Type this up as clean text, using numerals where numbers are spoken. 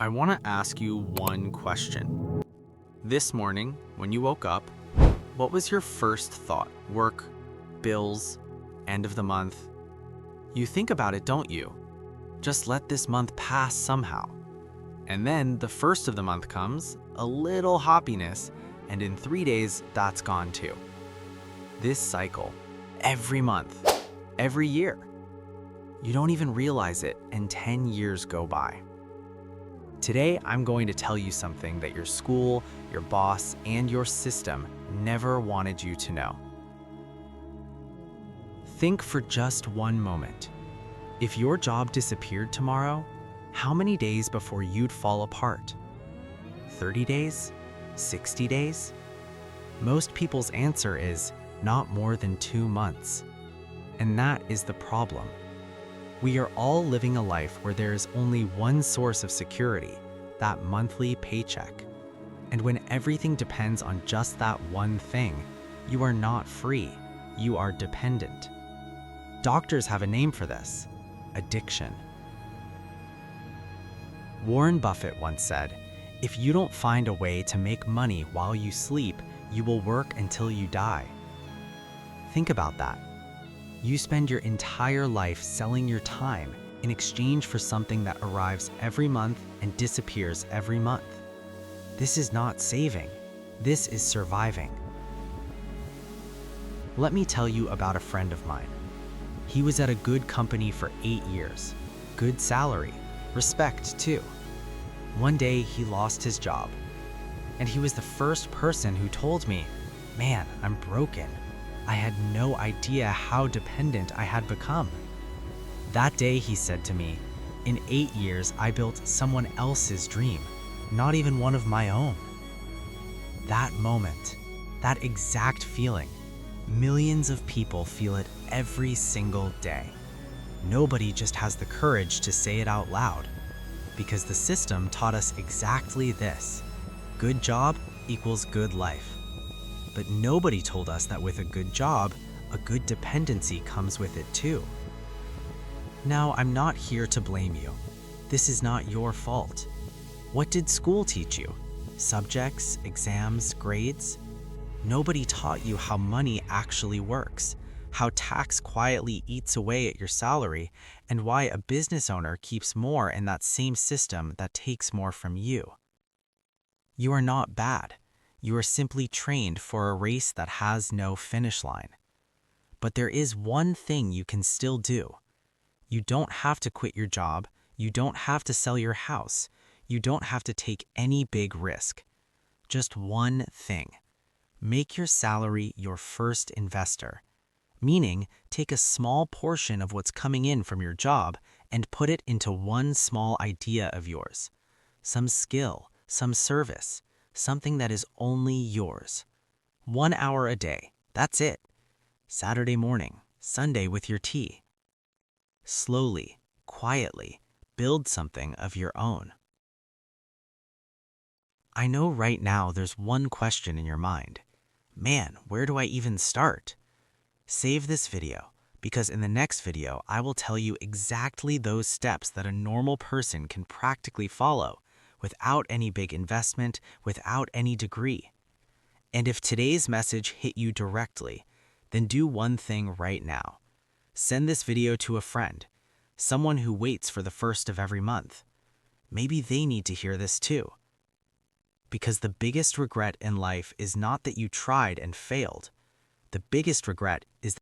I want to ask you one question. This morning, when you woke up, what was your first thought? Work, bills, end of the month? You think about it, don't you? Just let this month pass somehow. And then the first of the month comes, a little happiness, and in 3 days, that's gone too. This cycle, every month, every year. You don't even realize it, and 10 years go by. Today, I'm going to tell you something that your school, your boss, and your system never wanted you to know. Think for just one moment. If your job disappeared tomorrow, how many days before you'd fall apart? 30 days? 60 days? Most people's answer is not more than 2 months. And that is the problem. We are all living a life where there is only one source of security, that monthly paycheck. And when everything depends on just that one thing, you are not free, you are dependent. Doctors have a name for this: addiction. Warren Buffett once said, "If you don't find a way to make money while you sleep, you will work until you die." Think about that. You spend your entire life selling your time in exchange for something that arrives every month and disappears every month. This is not saving. This is surviving. Let me tell you about a friend of mine. He was at a good company for 8 years. Good salary, respect too. One day he lost his job. And he was the first person who told me, "Man, I'm broken. I had no idea how dependent I had become." That day he said to me, "In 8 years, I built someone else's dream, not even one of my own." That moment, that exact feeling, millions of people feel it every single day. Nobody just has the courage to say it out loud, because the system taught us exactly this: good job equals good life. But nobody told us that with a good job, a good dependency comes with it too. Now, I'm not here to blame you. This is not your fault. What did school teach you? Subjects, exams, grades? Nobody taught you how money actually works, how tax quietly eats away at your salary, and why a business owner keeps more in that same system that takes more from you. You are not bad. You are simply trained for a race that has no finish line. But there is one thing you can still do. You don't have to quit your job. You don't have to sell your house. You don't have to take any big risk. Just one thing. Make your salary your first investor. Meaning, take a small portion of what's coming in from your job and put it into one small idea of yours. Some skill, some service. Something that is only yours. 1 hour a day, that's it. Saturday morning, Sunday with your tea. Slowly, quietly, build something of your own. I know right now there's one question in your mind. Man, where do I even start? Save this video, because in the next video, I will tell you exactly those steps that a normal person can practically follow without any big investment, without any degree. And if today's message hit you directly, then do one thing right now. Send this video to a friend, someone who waits for the first of every month. Maybe they need to hear this too. Because the biggest regret in life is not that you tried and failed. The biggest regret is